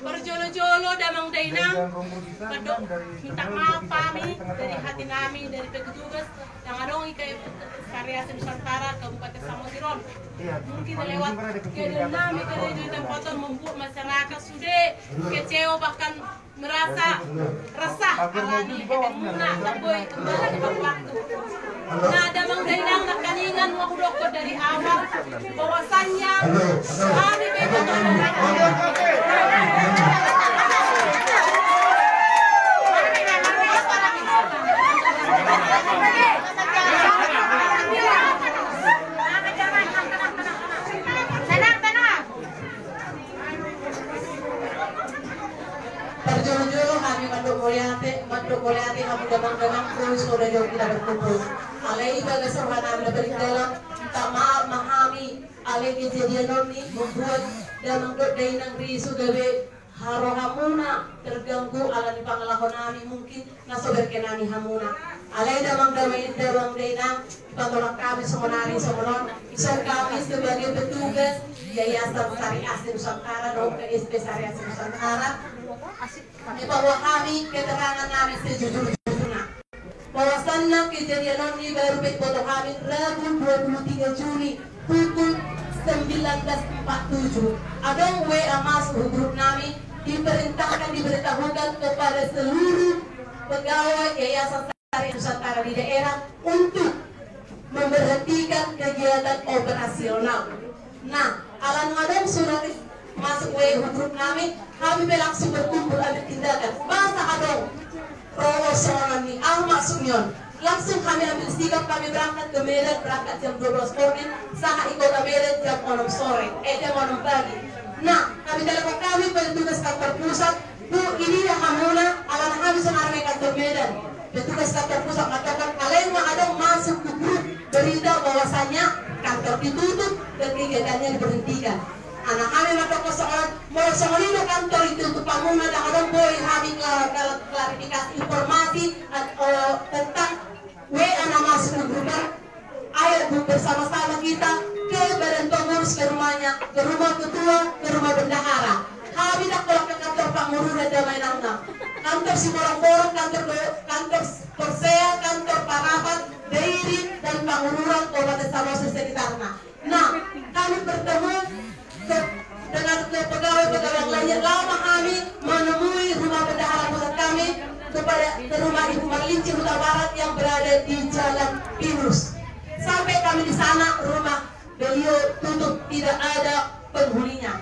Berjolo-jolo damang dainang minta maaf kami dari hati kami, dari petugas yang adongi ke Karya Nusantara Kabupaten Samosir. Mungkin lewat kedinamik dari tempat membuat masyarakat sudah kecewa bahkan merasa resah alami kemuna boy kembali ke waktu. Nah, damang dainang nakaningan wakudok dari awal bahwasannya kami Berjolo-jolo kami manduk mulyate kami damang-damang terus sudah jauh kita berkumpul. Alai baga serhana lebih dalam tak maaf mahami alai kejadian ini membuat damang dainang risu gawe harohamuna terganggu ala di pangalahon nami mungkin naso berkenani hamuna. Alai damang dainang pantolak kami semenari semenon isor kami sebagai petugas Yayasan Syariah Nusantara dan KSP Syariah Nusantara bahwa kami keterangan kami sejujur-jujurnya bahwasannya kejadian ini baru foto kami Rabu 23 Juli pukul 19.47 ada WA masuk grup kami diperintahkan diberitahukan kepada seluruh pegawai Yayasan Syariah Nusantara di daerah untuk memberhentikan kegiatan operasional. Nah, alan ngadong sudah masuk grup kami langsung berkumpul ambil tindakan. Masa adong prowosonan nih, maksudnya langsung kami ambil sikap, kami berangkat ke Medan, berangkat jam 12 pagi, saat ikut Medan jam 6 sore, jam 6 pagi. Nah, kami telepon kami petugas kantor pusat, Bu, ini ya hamuna, alan kami sekarang kantor Medan. Petugas kantor pusat mengatakan kalian adong masuk ke grup berita bahwasannya kantor ditutup dan kegiatannya diberhentikan. Anak kami maka persoalan mau soalnya kantor itu untuk pamuna dan ada boleh kami klarifikasi informasi tentang WA masuk ke grup. Ayo bersama-sama kita ke badan pengurus ke rumahnya, ke rumah ketua, ke rumah bendahara. Kami tak kalau ke kantor pengurus dan damai nang kantor si borong-borong, kantor Persea, kantor Parapat, Dairi dan pengurusan Kabupaten Samosir sekitarnya. Nah, kami bertemu dengan pegawai-pegawai lainnya. Lama kami menemui rumah bendahara pusat kami ke rumah Ibu Marlinci Huta Barat yang berada di Jalan Pinus. Sampai kami di sana rumah beliau tutup, tidak ada penghuninya.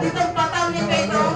Di tempatannya Pedro.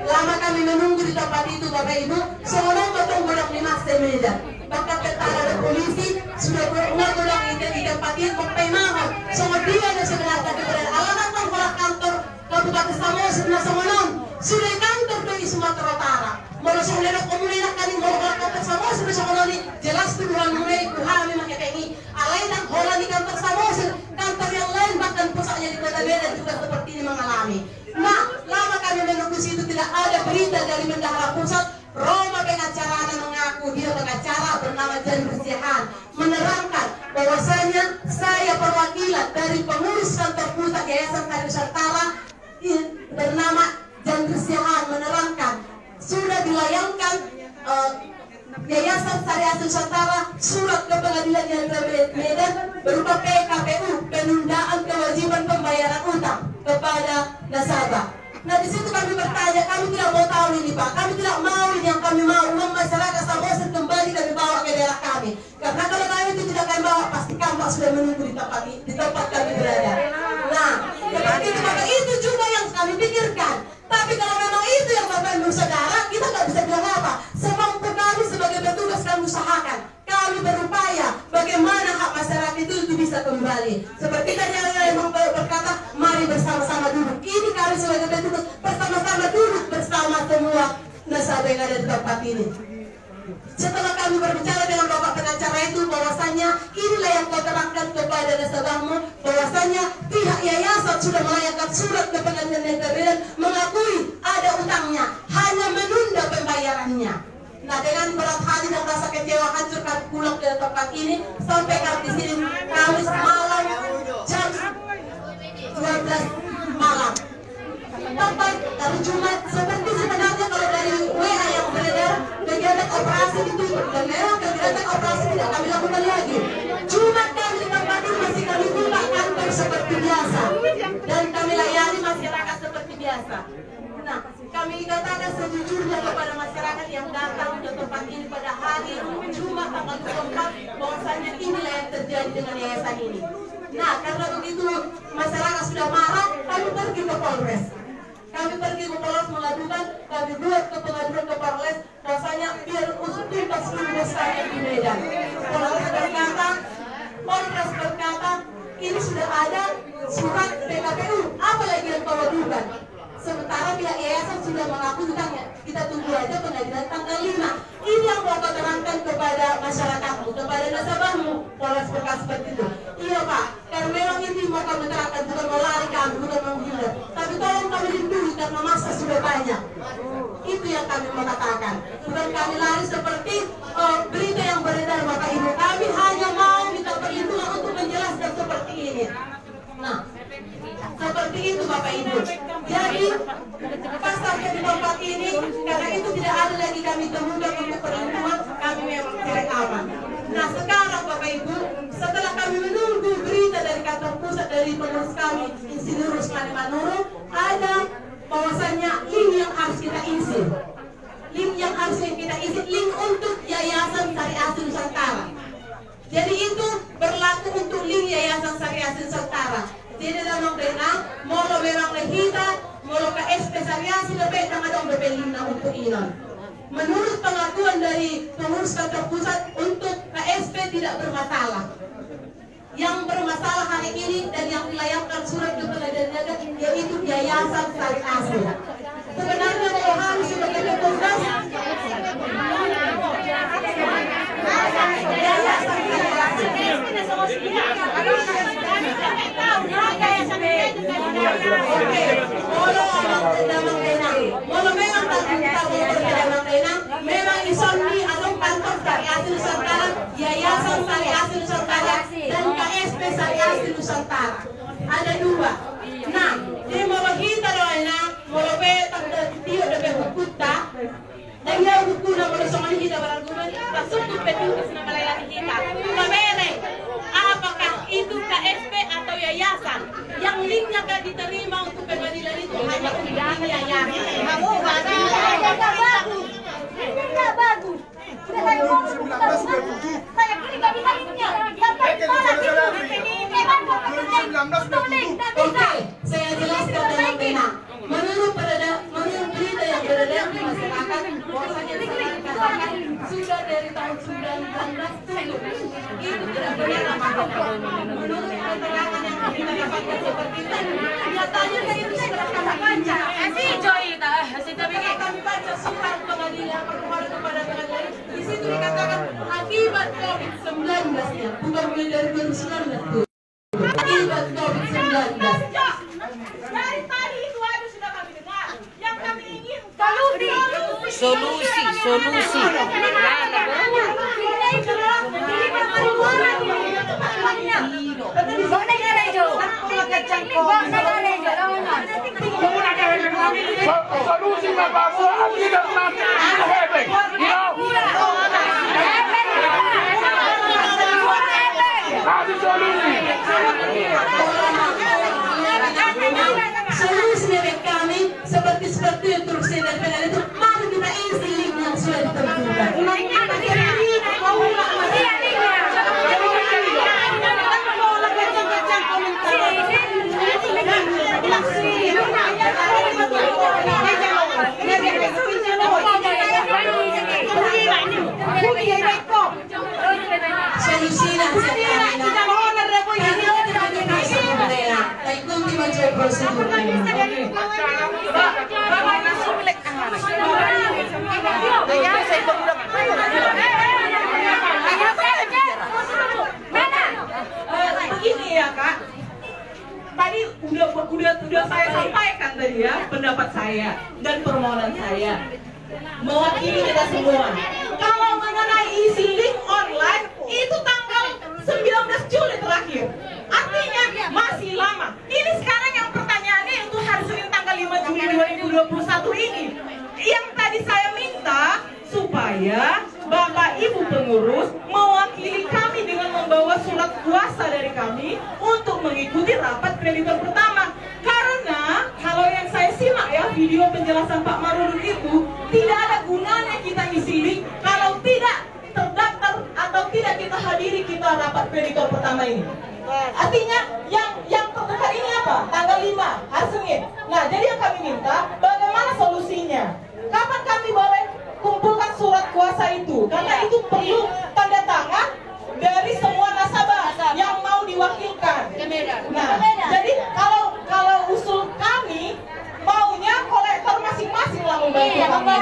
Lama kami menunggu di tempat itu Bapak Ibu, seorang potong bolang 5 Medan. Bahkan tentara dan polisi sudah berulang di tempat itu sampai mahal. Semua dia ada sebenarnya di alamat kantor Kabupaten Samosir Nasamonon sudah kantor dari Sumatera Utara. Mau sebenarnya komunitas kami mau kantor Samosir Nasamonon jelas tuduhan mulai kuhami makanya alain dan holan di kantor Samosir, kantor yang lain bahkan pusatnya di Kota Medan juga seperti ini mengalami. Nah, lama kami menunggu situ tidak ada berita dari bendahara pusat. Roma pengacara mengaku dia pengacara bernama Jan Bersihan menerangkan bahwasanya saya perwakilan dari pengurus kantor pusat Yayasan Syariah Nusantara bernama Jan Bersihan menerangkan sudah dilayangkan Yayasan Syariah Nusantara surat ke pengadilan negeri Medan berupa PKPU penundaan kewajiban pembayaran utang kepada nasabah. Nah di situ kami bertanya, kami tidak mau tahu ini Pak, kami tidak mau ini yang kami mau uang masyarakat Samosir kembali kami bawa ke daerah kami. Karena kalau kami itu tidak kami bawa, pasti Pak sudah menunggu di tempat kami berada. Nah, seperti itu maka itu juga yang kami pikirkan. Tapi kalau memang itu yang Bapak Ibu Saudara, kita nggak bisa bilang apa. Semampu kami sebagai petugas kami usahakan. Kami berupaya bagaimana hak masyarakat itu bisa kembali. Seperti tadi yang berkata, mari bersama-sama duduk. Ini kami sebagai petugas bersama-sama duduk bersama semua nasabah yang ada di tempat ini. Setelah kami berbicara dengan Bapak pengacara itu bahwasanya inilah yang kau terangkan kepada nasabahmu bahwasanya pihak yayasan sudah melayangkan surat ke pengadilan negeri Medan mengakui ada utangnya, hanya menunda pembayaran. darahnya. Nah, dengan berat hati dan rasa kecewa hancur kami pulang ke tempat ini sampai kami di sini Kamis malam jam 12 malam. Tempat hari Jumat seperti sebenarnya kalau dari WA yang beredar kegiatan operasi ditutup dan memang kegiatan operasi tidak kami lakukan lagi. Jumat kami di tempat ini masih kami buka kantor seperti biasa dan kami layani masyarakat seperti biasa. Nah, kami katakan sejujurnya kepada masyarakat yang datang ke tempat ini pada hari Jumat tanggal 24 bahwasanya inilah yang terjadi dengan yayasan ini. Nah, karena begitu masyarakat sudah marah, kami pergi ke Polres. Kami pergi ke Polres mengadukan, kami buat ke pengaduan ke Polres, bahwasanya biar tuntas tugas kami di Medan. Polres berkata, ini sudah ada surat PKPU, apa lagi yang kau adukan? Sementara pihak yayasan sudah mengaku kita tunggu aja pengadilan tanggal 5. Ini yang mau kau terangkan kepada masyarakatmu, kepada nasabahmu. Polres berkata seperti itu. Iya Pak, karena memang ini mau kami terangkan, bukan mau lari kami, bukan menghindar. Tapi tolong kami lindungi karena masa sudah banyak. Itu yang kami mau katakan. Bukan kami lari seperti berita yang beredar Bapak Ibu. Kami hanya mau minta perlindungan untuk menjelaskan seperti ini. Nah, seperti itu Bapak Ibu. Jadi pas sampai di tempat ini, karena itu tidak ada lagi kami temukan untuk perlindungan, kami memang tidak aman. Nah sekarang Bapak Ibu, setelah kami menunggu berita dari kantor pusat dari pengurus kami, Insinyur Rusmani Manurung, ada bahwasannya link yang harus kita isi. Link yang harus kita isi, link untuk Yayasan Syariah Nusantara. Jadi itu berlaku untuk link Yayasan Syariah Nusantara. Jadi dalam benang, molo memang lehita, molo KSP Syariah sudah beda ada berbelina untuk inon. Menurut pengakuan dari pengurus kantor pusat untuk KSP tidak bermasalah. Yang bermasalah hari ini dan yang dilayangkan surat ke pengadilan negeri yaitu Yayasan Syariah. Sebenarnya kalau harus sebagai petugas memang isoni atau kantor Syariah Nusantara, Yayasan Syariah Nusantara dan KSP Syariah Nusantara. Ada dua. Nah, di mau kita doanya, mau beta tio de hukuta. Dan ya hukuna mau soal kita berargumen, masuk ke petugas nama melayani kita. Kamere, apakah itu KSP atau yayasan? Yang linknya kan diterima untuk pengadilan itu hanya untuk yayasan. Kamu bagus. Tidak bagus. Sudah saya ngomong saya kini nggak bisa linknya. Sampai malah Oke, saya jelaskan dengan benar. Menurut berita yang beredar di masyarakat, bahwasanya dikatakan sudah dari tahun 1970 itu tidak benar. Menurut keterangan yang kita dapatkan seperti itu, nyatanya itu sudah kami baca. Kami baca surat pengadilan permohonan kepada pengadilan. Di situ dikatakan akibat COVID-19-nya, bukan mulai dari 2019 tuh. Akibat COVID-19. Dari tadi itu ada sudah kami dengar. Yang kami ingin solusi. Solusi masalah tidak nanti happening. Solusi dari kami seperti instruksi dari pengadilan itu, mari kita isi link yang sudah ditentukan. Solusinya begini ya Kak, tadi udah saya sampaikan tadi ya pendapat saya dan permohonan saya. mewakili kita semua. Kalau mengenai isi link online itu tanggal 19 Juli terakhir. Artinya masih lama. Ini sekarang yang pertanyaannya untuk hari Senin tanggal 5 Juli 2021 ini. Yang tadi saya minta supaya Bapak Ibu pengurus mewakili kami dengan membawa surat kuasa dari kami untuk mengikuti rapat kreditor pertama. Karena kalau yang saya simak ya video penjelasan Pak Marudin itu tidak ada gunanya kita isi link kalau tidak terdaftar atau tidak kita hadiri kita rapat kreditor pertama ini. Artinya yang terdekat ini apa? Tanggal 5 hari Senin. Nah, jadi yang kami minta bagaimana solusinya? Kapan kami boleh kumpulkan surat kuasa itu? Karena itu perlu tanda tangan dari semua nasabah yang mau diwakilkan. Nah, jadi kalau usul kami maunya kolektor masing-masing lah membantu kami.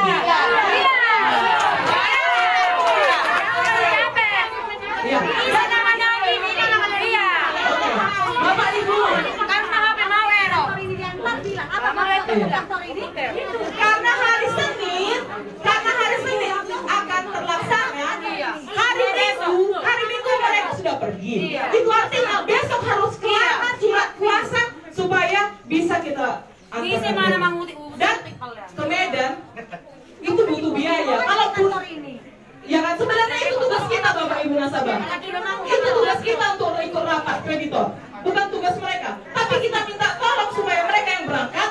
Iya. Bapak Ibu, karena hari Senin akan terlaksana. Hari Minggu mereka sudah pergi. Itu artinya besok harus keluar surat kuasa supaya bisa kita antarkan. Dan ke Medan itu butuh biaya. Kalaupun ya kan sebenarnya itu tugas kita Bapak Ibu nasabah. Itu tugas kita untuk ikut rapat kreditor, bukan tugas mereka. Tapi kita minta tolong supaya mereka yang berangkat.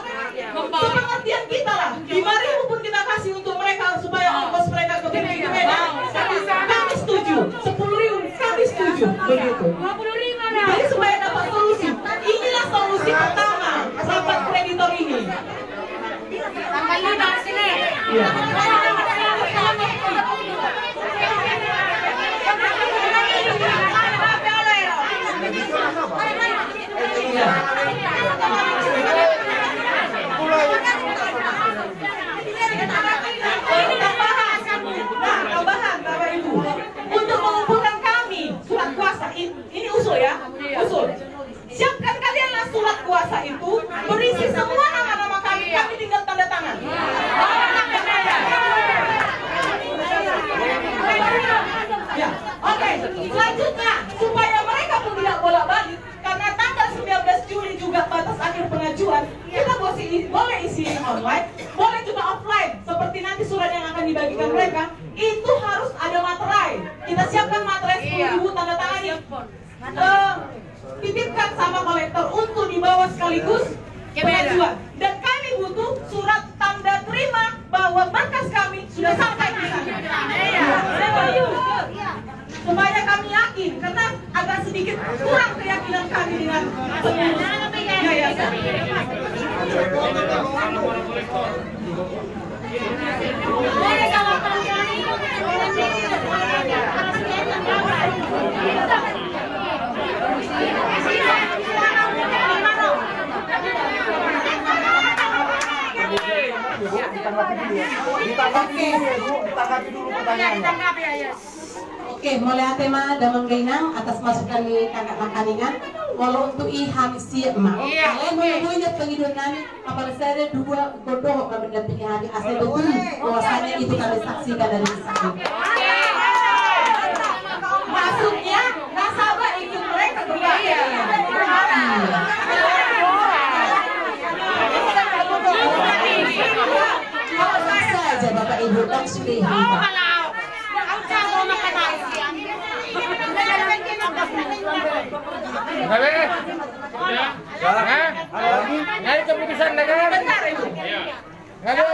Sepengertian kita lah. 5.000 pun kita kasih untuk mereka supaya ongkos mereka ke Medan. Kami setuju. 10.000 kami setuju. Begitu. Jadi supaya dapat solusi. Inilah solusi pertama rapat kreditor ini. Tanggal 5 sini. Iya. Tambahan Bapak Ibu untuk mengumpulkan kami surat kuasa ini usul ya, usul. Siapkan kalianlah surat kuasa itu berisi semua nama-nama kami tinggal tanda tangan. Ya, oke. Selanjutnya supaya mereka pun tidak bolak-balik karena tanggal 19 Juli juga batas akhir pengajuan, kita boleh isi online, boleh juga offline. Seperti nanti surat yang akan dibagikan mereka itu harus ada materai. Kita siapkan materai 10.000 tanda tangan titipkan sama kolektor untuk dibawa sekaligus pengajuan. Dan kami butuh surat tanda terima bahwa berkas kami sudah sampai di sana. Supaya kami yakin, karena agak sedikit kurang keyakinan kami dengan yayasan. Oke, mulai tema damang gainang atas masukan ni kakak makaningan. Walau untuk iham siap mak. Kalian mulai penghidupan kami apalagi saya dua godong kami mendampingi hari asal betul bahwasanya itu kami saksikan dari saksi. Maksudnya nasabah ikut mereka berbahaya. Kalau saja Bapak Ibu kan sudah hidup. Ngari keputusan negara. Bentar Ibu.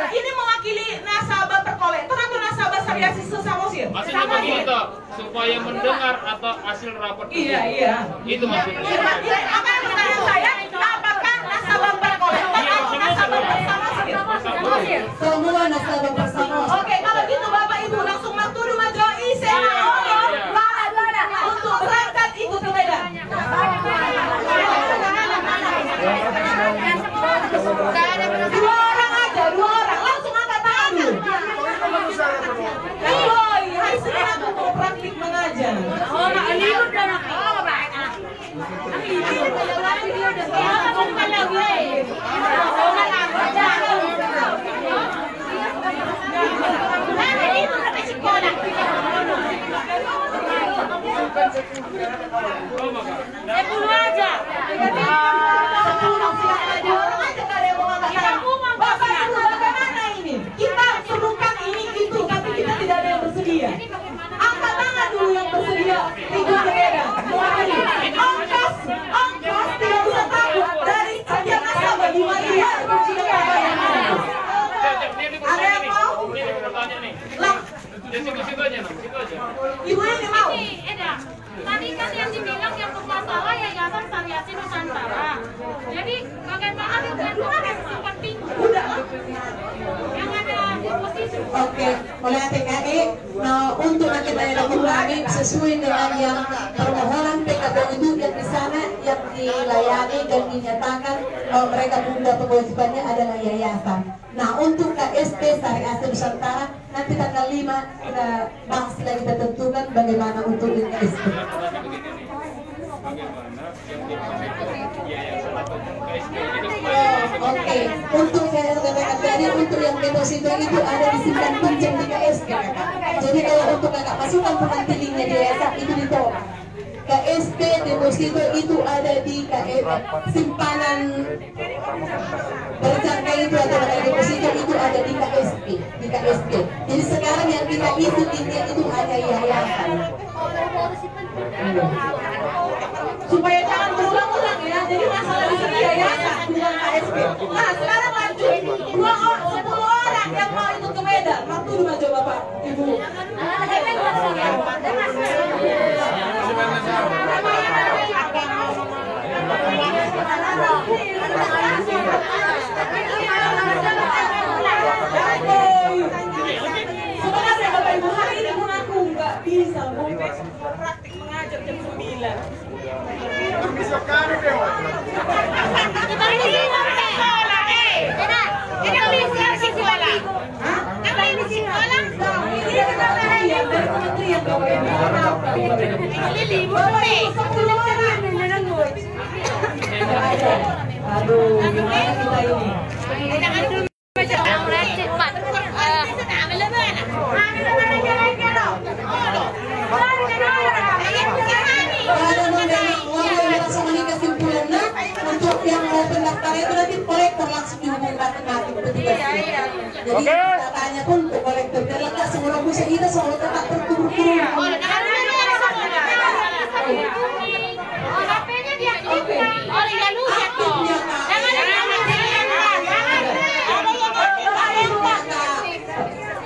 Ini mewakili nasabah perkolektor atau nasabah syariah Samosir? Maksudnya begitu, supaya mendengar atau hasil rapat itu. Iya. Itu maksudnya. Apa yang pertanyaan saya? Apakah nasabah perkolektor atau nasabah Samosir? Semua nasabah bersama. Oke, kalau gitu Bapak Ibu langsung matur maju untuk berangkat ikut ke Medan. Dua orang langsung angkat tangan. Boy, hari Senin aku mau praktik mengajar. Oh, 10 aja. Bagaimana ini? Kita serukan ini itu, tapi kita tidak ada yang bersedia. Angkat tangan dulu yang bersedia. Itu berbeda. Ongkos tidak bisa tahu dari setiap nasabah di Malaysia. Ada yang mau? Ibu ini mau? Tadi kan yang dibilang yang bermasalah Yayasan Sariasi Nusantara. Jadi bagaimana dengan yang penting? Udah. Yang ada deposito. Oke, oleh TKI, nah untuk nanti bayar kami sesuai dengan yang permohonan PKB itu yang di sana yang dilayani dan dinyatakan bahwa mereka punya kewajibannya adalah yayasan. Nah untuk KSP Sariasi Nusantara nanti tanggal 5 kita bahas lagi kita tentukan bagaimana untuk KSP. Oke, untuk saya katakan tadi untuk yang deposito itu ada disimpan pinjam di KSP. Jadi kalau untuk kakak masukkan pengantin linknya di yayasan itu ditolak. KSP deposito itu ada di simpanan berjangka itu atau deposito itu ada di KSP. Jadi sekarang yang kita isi linknya itu hanya yayasan. Supaya jangan berulang-ulang ya. Jadi masalah di sini yayasan bukan KSP. Nah sekarang lanjut 10 orang yang mau ikut ke Medan. Waktu dulu aja Bapak Ibu. Sebenarnya Bapak Ibu hari ini pun aku nggak bisa praktik mengajar jam 9. Aduh, gimana kita ini? Untuk yang mau pendaftar itu nanti kolektor langsung dihubungkan dengan petugas. Jadi katanya pun untuk kolektor terletak semua bisa kita semua tetap terkurung.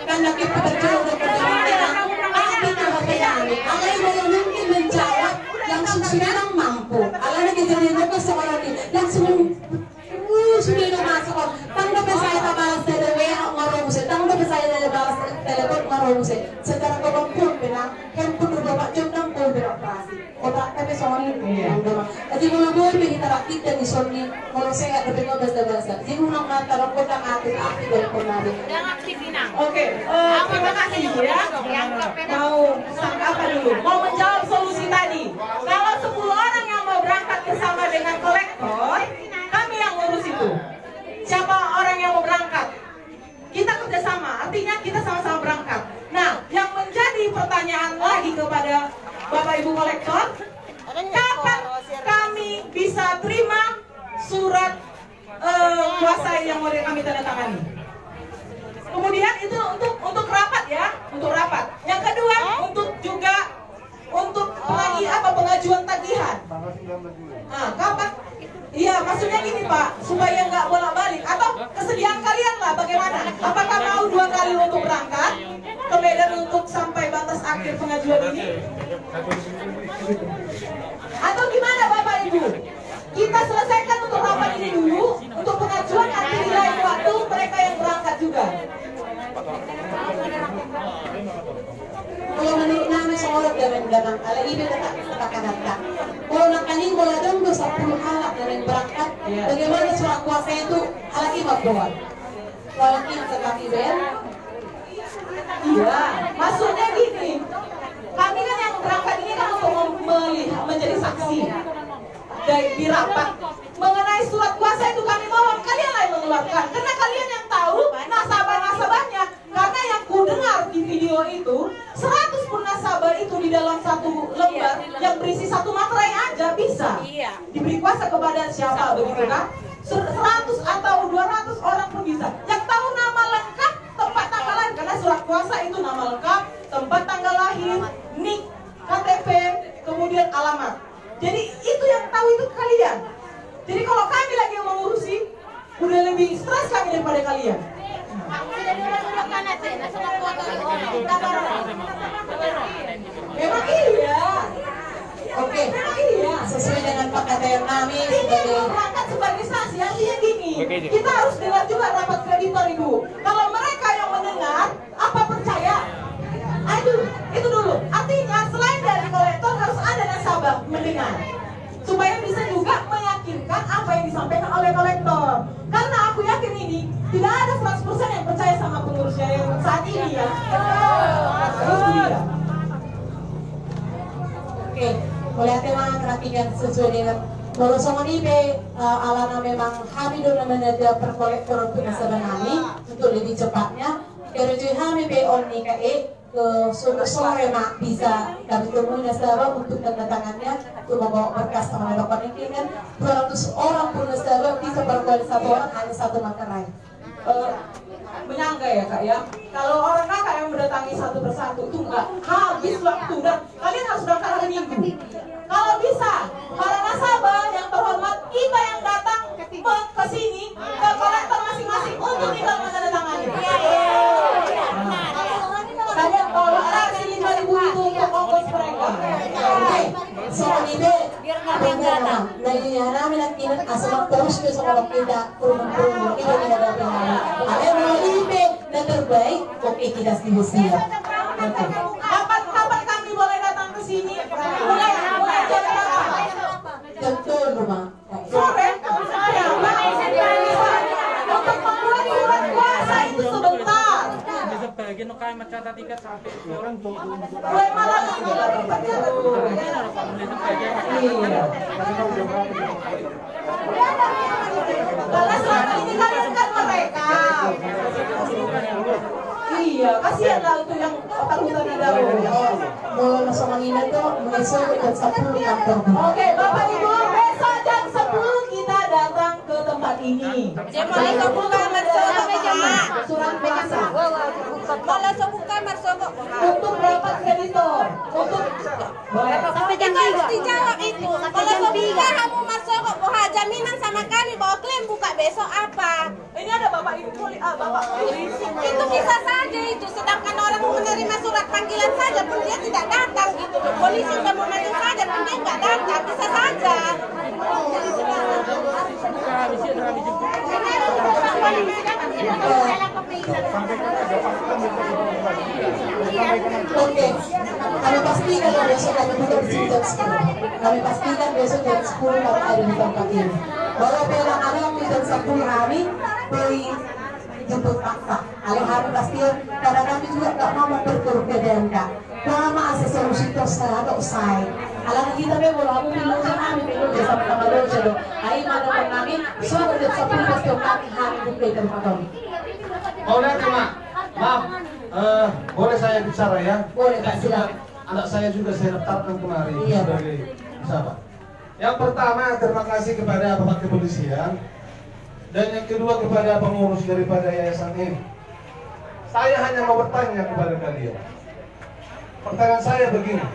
Karena kita berjuang mungkin menjawab langsung sudah mampu. Alana kejadian itu seorang ini langsung sudah masuk. Tanggap saya tak balas telepon marah tanggap saya balas telepon marah secara kemampuan bilang handphone berbapak jam 6 beroperasi. Otak kami soalnya jadi kalau kita rakit dan disoni kalau saya ada 15 jadi unang mata kotak aktif dari penari. Oke, terima kasih ya. Mau apa dulu? Mau menjawab solusi tadi. Kalau 10 orang yang mau berangkat bersama dengan kolektor, kami yang ngurus itu. Siapa orang yang mau berangkat? Kita kerjasama, artinya kita sama-sama berangkat. Nah, yang menjadi pertanyaan lagi kepada Bapak Ibu kolektor, kapan kami bisa terima surat kuasa yang mau kami tanda tangani? Kemudian itu untuk rapat ya, untuk rapat. Yang kedua untuk pengajuan tagihan. Nah, kapan? Iya, maksudnya gini Pak, supaya nggak bolak-balik atau kesediaan kalian lah bagaimana? Apakah mau 2 kali untuk berangkat ke Medan untuk sampai batas akhir pengajuan ini? Atau gimana Bapak Ibu? Kita selesaikan untuk rapat ini dulu, untuk pengajuan nanti di lain waktu mereka yang berangkat juga. Kalau menarik nama seorang dalam ala ibu katakan. Kalau nakaling bola dong 10 halak dari berangkat, bagaimana surat kuasa itu halak imam doang. Kalau kita sekali ber, iya, maksudnya gini. Kami kan yang berangkat ini kan untuk melihat menjadi saksi di rapat mengenai surat kuasa itu kami mohon kalian lah yang mengeluarkan karena kalian yang tahu nasabah-nasabahnya karena yang ku dengar di video itu 100 pun nasabah itu di dalam satu lembar yang berisi satu materai aja bisa. Iya. Diberi kuasa kepada siapa begitu kan? 100 atau 200 orang pun bisa. Yang tahu nama lengkap, tempat tanggal lahir, karena surat kuasa itu nama lengkap, tempat tanggal lahir, NIK, KTP, kemudian alamat. Jadi itu yang tahu itu kalian. Jadi kalau kami lagi yang mengurusi, udah lebih stres kami daripada kalian. Memang iya. Oke, memang iya. Sesuai dengan pakaian kami Ini berangkat sebagai saksi, artinya gini. Kita harus dengar juga rapat kreditor Ibu. Kalau mereka yang mendengar, apa percaya? Aduh, itu dulu. Artinya selain dari kolektor harus ada nasabah mendengar. Supaya bisa juga meyakinkan apa yang disampaikan oleh kolektor. Karena aku yakin ini tidak ada 100% yang percaya sama pengurusnya yang saat ini ya. Oke, boleh tema perhatikan sesuai dengan kalau sama ini alana memang kami dulu menaja perkolektor untuk nasabah kami untuk lebih cepatnya. Kalau kami be on nih ke sore mak bisa kami temui nasabah untuk tanda tangannya untuk membawa berkas sama dokter ini kan 200 orang pun nasabah bisa berkali satu orang hanya satu materai. Menyangka ya kak ya, kalau orang kakak yang mendatangi satu persatu itu enggak habis waktu dan kalian harus berangkat hari Minggu. Kalau bisa, para nasabah yang terhormat, kita yang datang ke sini ke kolektor masing-masing untuk tinggal menandatangani. Kalian bawa raksi 5.000 itu untuk ongkos mereka. Oke, soal ini apa yang datang? Dari namin ang tinat asal terus ke sekolah kita kurung-kurung kita tidak ada pengaruh. Ada melalui na terbaik, oke kita siap. Kapan kami boleh datang ke sini? Mulai jam berapa? Betul rumah. Sore? Untuk memulai surat kuasa itu sebentar. Bagian no kayo magkatatikat sa akin. Mulai malam ini karena selama ini kalian kan mereka. Iya, kasihanlah itu yang takutan di dalam. Mau langsung mengingat tuh besok jam 10 kantor. Oke, Bapak Ibu, besok jam 10 kita datang ke tempat ini. Jam malam buka sampai jam Surat kuasa. malam buka marsobo. Untuk rapat kreditor. Untuk boleh. Sampai jam 3. Dijawab itu. Kalau buka kamu marsobo bawa jaminan sama kami bahwa klaim buka besok apa? Ini ada Bapak Ibu Bapak polisi. Itu bisa saja itu. Sedangkan orang menerima surat panggilan saja pun dia tidak datang gitu. Polisi sudah memanggil saja pun dia nggak datang. Bisa saja. Oke, kami pastikan besok kami buka jam 10. Kami pastikan besok jam 10 kami ada di tempat ini. Walau pelang anak di jam 10 hari beri jemput fakta. Hari pasti karena kami juga tak mau memperturut ke DMK. Lama solusi terus atau usai. Alam kita be bola kami pilu kami pilu sama sama loja do. Ai mana pun kami sudah jam 10 pasti kami hari buka tempat kami. Boleh cuma, maaf, boleh saya bicara ya? Boleh, Pak, silakan. Anak saya juga saya daftarkan kemarin Iya. sebagai sahabat. Yang pertama terima kasih kepada Bapak Kepolisian dan yang kedua kepada pengurus daripada yayasan ini. Saya hanya mau bertanya kepada kalian. Pertanyaan saya begini.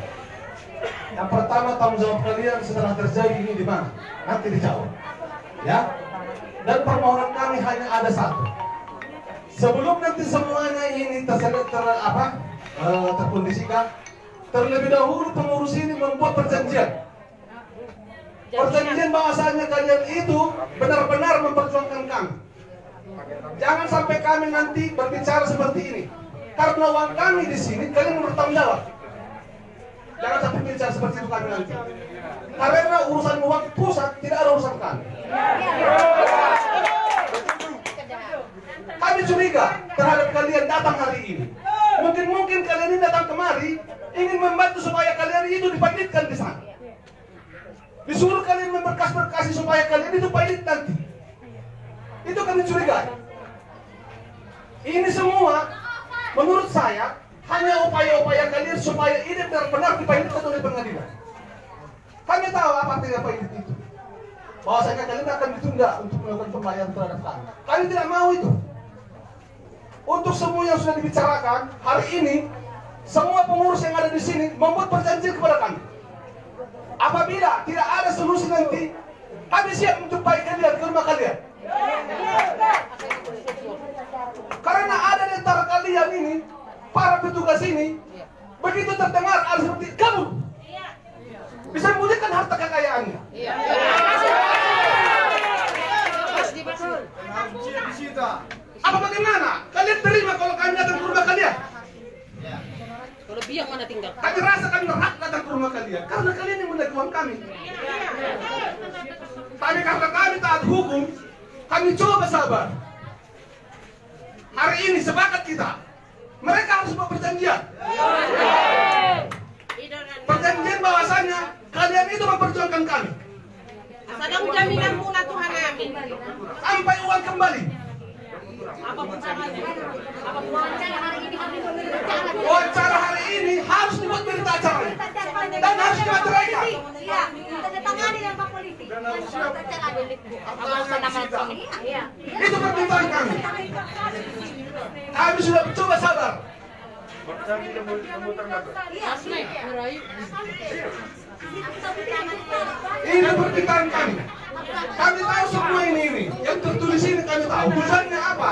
Yang pertama tanggung jawab kalian setelah terjadi ini di mana? Nanti dijawab. Ya. Dan permohonan kami hanya ada satu. Sebelum nanti semuanya ini terkondisikan, terlebih dahulu pengurus ini membuat perjanjian. Perjanjian bahwasanya kalian itu benar-benar memperjuangkan kami. Jangan sampai kami nanti berbicara seperti ini. Karena uang kami di sini kalian bertanggung jawab. Jangan sampai bicara seperti itu kami nanti. Karena urusan uang pusat tidak ada urusan kami. Kami curiga terhadap kalian datang hari ini. Mungkin kalian ini datang kemari ingin membantu supaya kalian itu dipajitkan di sana. Disuruh kalian memberkas-berkasi supaya kalian itu pajit nanti. Itu kami curigai. Ini semua menurut saya hanya upaya-upaya kalian supaya ini benar-benar dipilotkan oleh pengadilan. Kami tahu apa artinya pilot itu. Bahwasanya kalian akan ditunda untuk melakukan pembayaran terhadap kami. Kami tidak mau itu. Untuk semua yang sudah dibicarakan hari ini, semua pengurus yang ada di sini membuat perjanjian kepada kami. Apabila tidak ada solusi nanti, kami siap menjumpai kalian ke rumah kalian. Karena ada di antara kalian ini, para petugas ini, begitu terdengar hal seperti kamu bisa memulihkan harta kekayaannya. Apa bagaimana? Kalian terima kalau kami datang ke rumah kalian? Kalau biang mana tinggal? Kami rasa kami berhak datang ke rumah kalian karena kalian yang menarik uang kami. Tapi karena kami taat hukum, kami coba sabar. Hari ini sepakat kita, mereka harus buat perjanjian. Perjanjian bahwasannya kalian itu memperjuangkan kami. Sadang jaminan mula Tuhan amin. Sampai uang kembali. Apapun caranya. Wawancara hari ini harus dibuat berita acara dan harus dimateraikan. Itu permintaan kami. Kami sudah mencoba sabar. Ini permintaan kami. Kami tahu semua ini. Yang tertulis ini kami tahu. Tujuannya apa?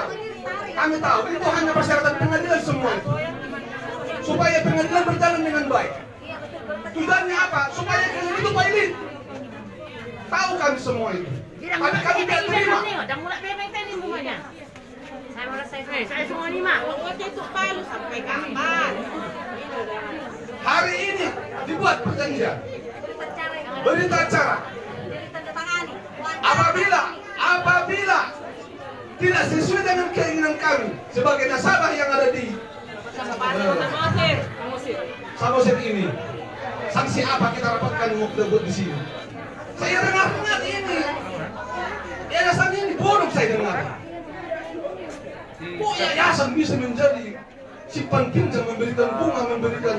Kami tahu. Itu hanya persyaratan pengadilan semua itu. Supaya pengadilan berjalan dengan baik. Tujuannya apa? Supaya kalian itu pilot. Tahu kami semua itu. Tapi kami tidak terima. Saya semua lima. Itu palu sampai kapan? Hari ini dibuat perjanjian. Berita acara. Apabila tidak sesuai dengan keinginan kami sebagai nasabah yang ada di Samosir ini, sanksi apa kita dapatkan waktu debut di sini? Saya dengar ini, yayasan ini bodoh saya dengar. Kok yayasan bisa menjadi simpan pinjam, memberikan bunga, memberikan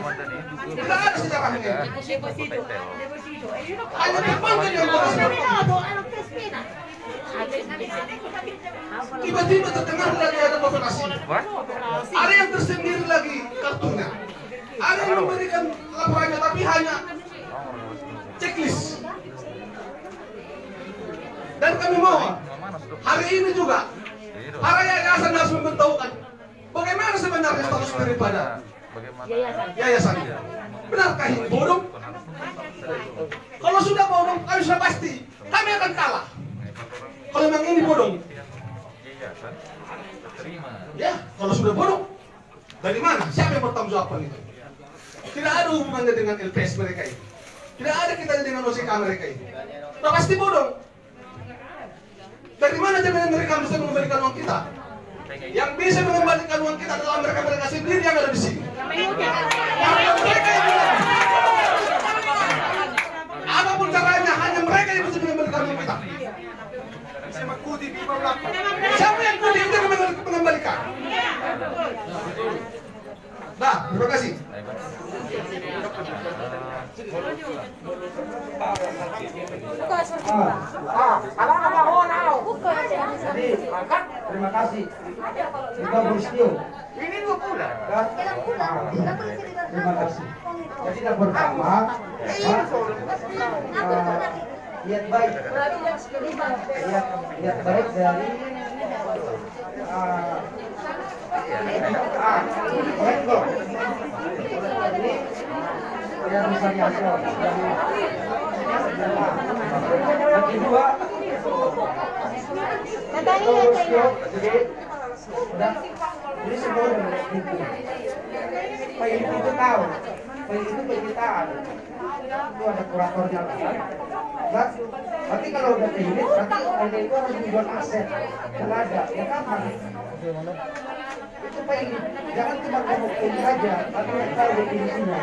tidak ada sejarahnya. Hanya perbankan yang bodoh seperti itu. Tiba-tiba terdengar lagi ada provokasi. Ada yang tersendiri lagi kartunya. Ada yang memberikan laporannya tapi hanya checklist. Dan kami mohon hari ini juga para yayasan harus memberitahukan bagaimana sebenarnya status daripada yayasan. Benarkah ini bodong? Kalau sudah bodong, kami sudah pasti kami akan kalah. Kalau memang ini bodong, ya kalau sudah bodong, dari mana? Siapa yang bertanggungjawab itu? Tidak ada hubungannya dengan LPS mereka ini. Tidak ada kita dengan OCK mereka ini. Nah, pasti bodong. Dari mana jaminan mereka bisa mengembalikan uang kita? Yang bisa mengembalikan uang kita adalah mereka sendiri yang ada di sini. Mereka yang bilang, apapun caranya, hanya mereka yang bisa mengembalikan uang kita. Siapa yang kudi itu mengembalikan? Nah, terima kasih. Terima kasih. Kita bersetuju. Ini 2 bulan. Terima kasih. Jadi yang pertama, lihat baik dari yang bisa dihasil. Yang kedua, jadi semua udah itu. Pak itu tahu, Pak itu penyitaan. Itu ada kuratornya kan. Berarti kalau udah pilih, berarti Anda itu harus menjual aset yang ada. Ya kapan? Itu Pak ini, jangan cuma ngomong pilih aja, tapi yang tahu definisinya.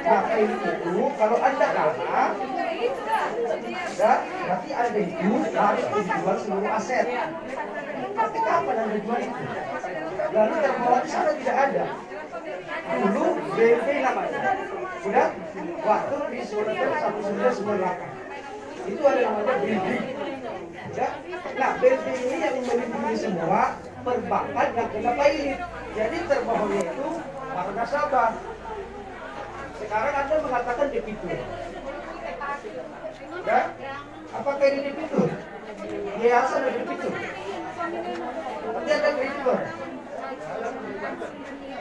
Nah, pilih itu kalau Anda kalah, ya, berarti Anda itu harus menjual seluruh aset. Berarti kapan Anda jual itu? Lalu terbawa di sana tidak ada. Dulu BNP namanya. Udah, waktu di Sumatera 1998 itu ada namanya BRI. Ya, nah BRI ini yang melindungi semua perbankan yang kena pilot. Jadi termohonnya itu para nasabah. Sekarang Anda mengatakan debitur. Ya, apakah ini debitur? Yayasan ada debitur. Nanti ada kreditor.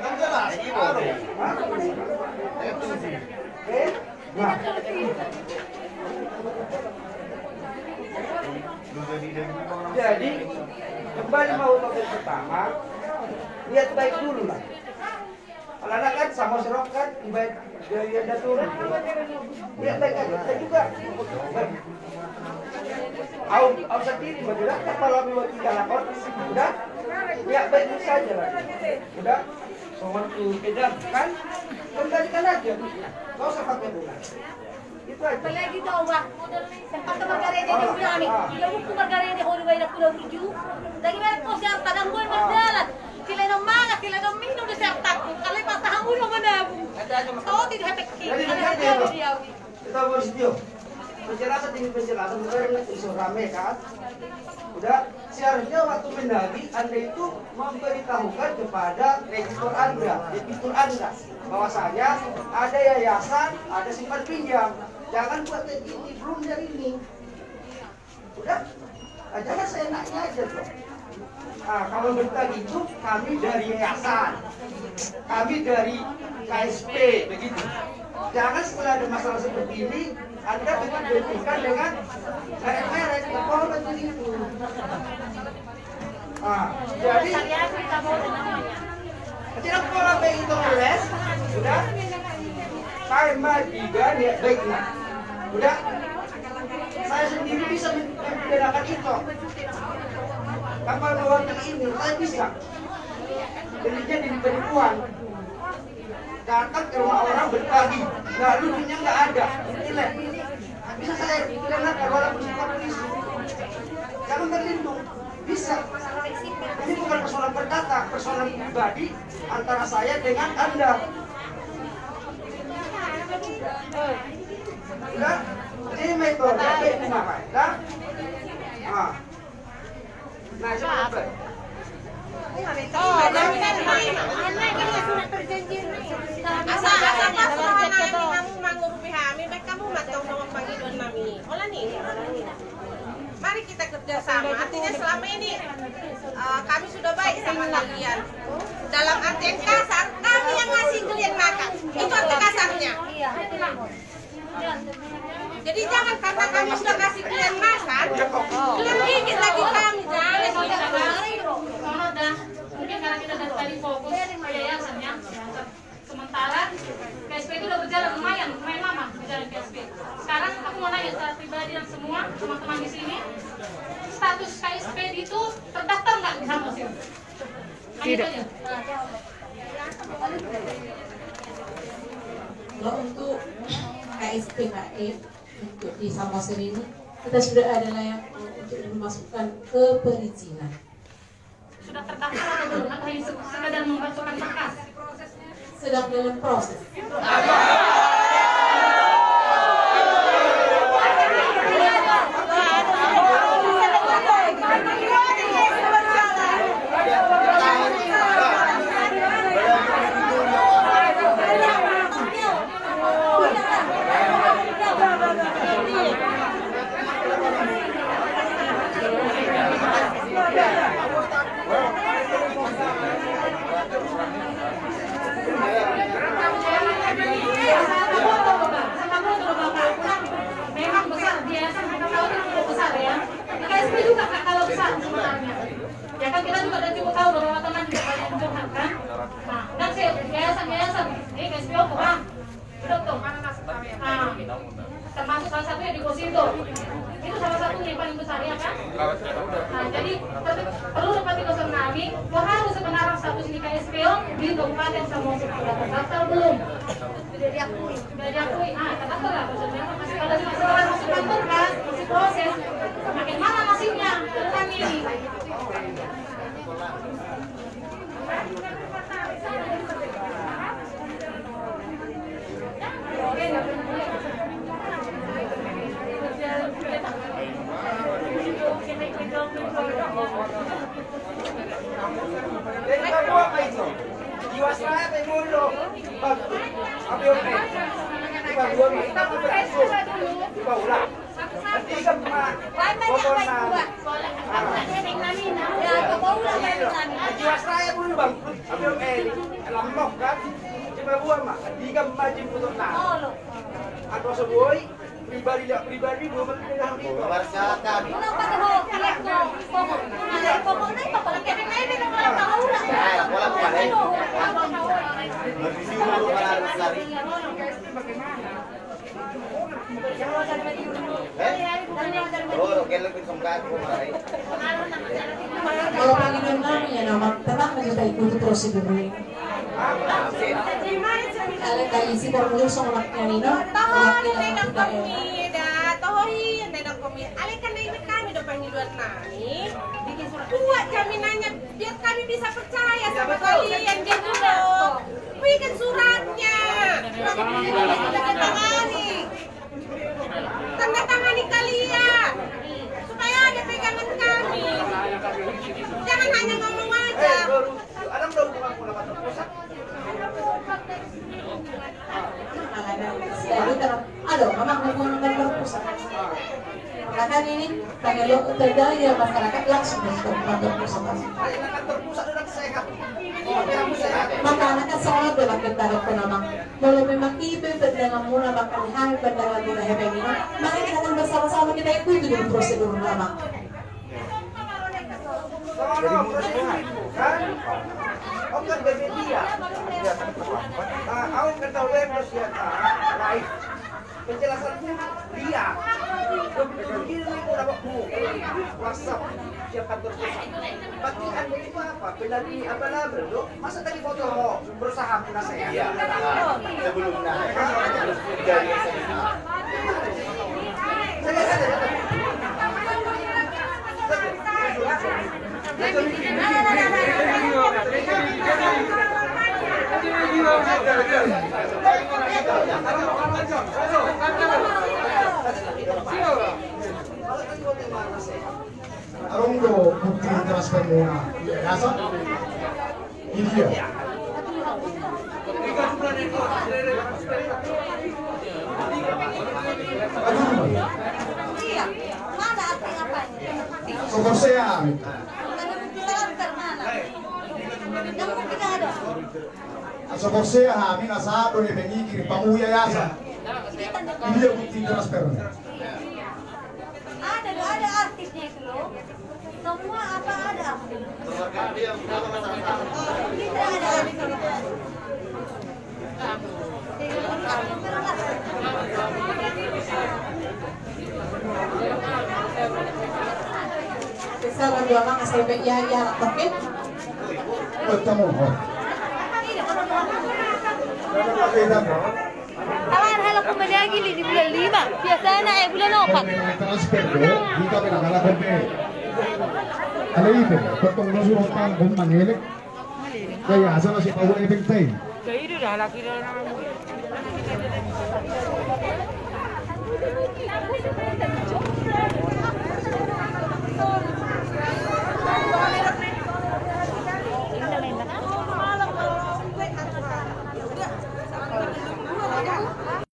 Kan jelas, nah, jadi kembali mau topik pertama, lihat baik dulu lah. Kalau anak kan sama serok kan, baik dari Anda turun, lihat baik aja. Kita juga, Au sendiri bergerak kepala mewakili lapor, udah, lihat baik saja lah. Udah, soal itu beda kan, kembalikan aja, nggak usah pakai bunga. Itu aja. Lagi daw ba? Sempat margarete di kami. Yung kung margarete ko ba yung pulau 7. Lagi ba ko siya tanang buwan magdalat. Sila ng mga, sila ng minum na siya takot. Kalay pasahang ulo manabo. Tao din hatek ki. Kita harus video. Penjelasan demi penjelasan benar isu rame kan. Udah, seharusnya waktu mendagri Anda itu memberitahukan kepada debitur Anda bahwasanya ada yayasan, ada simpan pinjam. Jangan buat ini belum dari ini. Udah, jangan seenaknya aja dong. Nah, kalau berita gitu, kami dari yayasan, kami dari KSP, begitu. Jangan setelah ada masalah seperti ini, Anda benturkan dengan merek-merek, apa begitu. Nah, jadi tidak pola baik itu les, udah. Karma juga niat baiknya, udah. Saya sendiri bisa membedakan itu. Kapal berwarna ini, saya bisa. Belinya di penipuan. Datang ke rumah orang berbagi, nggak lucunya nggak ada, nilai. Bisa saya kenakan walaupun sifat polisi. Jangan berlindung, bisa. Ini bukan persoalan perdata, persoalan pribadi antara saya dengan Anda. Udah, ini metode itu namanya. Dah, nah coba. Asa pas namin mangurpi kami, baik kamu matang sama panggilan kami. Olah nih. Mari kita kerjasama. Artinya selama ini kami sudah baik sama kalian. Dalam arti yang kasar, kami yang ngasih kalian makan. Itu arti kasarnya. Jadi jangan karena kami sudah kasih kalian makan, kalian gigit lagi kami. Mungkin karena kita dari tadi fokus yayasannya, sementara KSP itu udah berjalan lumayan lama berjalan KSP. Sekarang aku mau nanya secara pribadi dan semua teman-teman di sini, status KSP itu terdaftar nggak di Samosir? Tidak. Kalau untuk KSP untuk di Samosir ini kita sudah ada layak untuk dimasukkan ke perizinan. Sudah terdaftar atau belum? Atau hanya sekedar membacakan berkas? Sedang dalam proses. Memang besar, biasa mereka tahu itu cukup besar ya. Di KSP juga nggak kalah besar sebenarnya. Ya kan kita juga udah cukup tahu beberapa teman juga banyak yang curhat kan. Nah, dan yayasan, KSP apa bang? Betul. Nah, termasuk salah satunya di Kosindo. Itu salah satunya yang paling besar ya kan. Nah, jadi perlu dapat dikonsumsi bahwa sebenarnya status di KSPO di Kabupaten Samosir sudah terdaftar belum? Sudah diakui. Ah, terdaftar lah. Masih ada masalah, masih berkas, masih proses. Bagaimana nasibnya? Tentang ini. Ambil nih. Tiba dua nih. Tiba ulang. Nanti kan kotoran. Jiwasraya dulu bang. Ambil lambok kan. Coba buang mak. Tiga majim putus nah. Aku sebuah pribadi dua menteri dengan itu. Masyarakat. Kalau Panginoon namin yan, tenang na kita ikuti prosedur ini. Kali si formulir sa ulat niya nino, ulat niya ng kita Alihkan dari kami udah panggilan nami, bikin surat buat jaminannya biar kami bisa percaya sama kalian gitu loh. Bikin suratnya, tanda tangani kalian supaya ada pegangan kami. Jangan hanya ngomong aja. Ada belum aku dapat terpusat? Aduh, mama ngomong pusat. Karena ini Panginoon terdaya masyarakat langsung ke kantor pusat. Kantor pusat sudah sehat. Maka anak sangat dalam kita penamang. Kalau memang ibu berdangan muna bahkan hari berdangan muna hebeng ini, maka kita akan bersama-sama kita ikuti dulu prosedur nama. Jadi kan? Om kan dari dia. Awak kan tahu yang bersiapa lain. Penjelasan dia. Begini mau dapat WhatsApp siapa terpusat. Berarti anda itu apa? Penalti apa lah bro? Masa tadi foto mau berusaha punya saya? Iya. Sebelumnya harus dari Arunggo bukti transfer muna. Yayasan? Ini dia. Iya, mana apa-apanya? Sokor saya. Sokor saya amin asado ni pengikir pamuya yayasan. Ini dia bukti transfer. Ada artisnya itu loh. Semua apa ada? Kita ada artis. Bisa berdua mang SMP ya paket. Bertemu. Awan halak ko managi di bulan 5. Biasanya bulan 4. Transfer do, jika pinakalakan pe. Alay potong nasuot kang kung mangilik. Kaya asa na si Pao Ebeng Tay. Kayo doon, halaki na naman mo.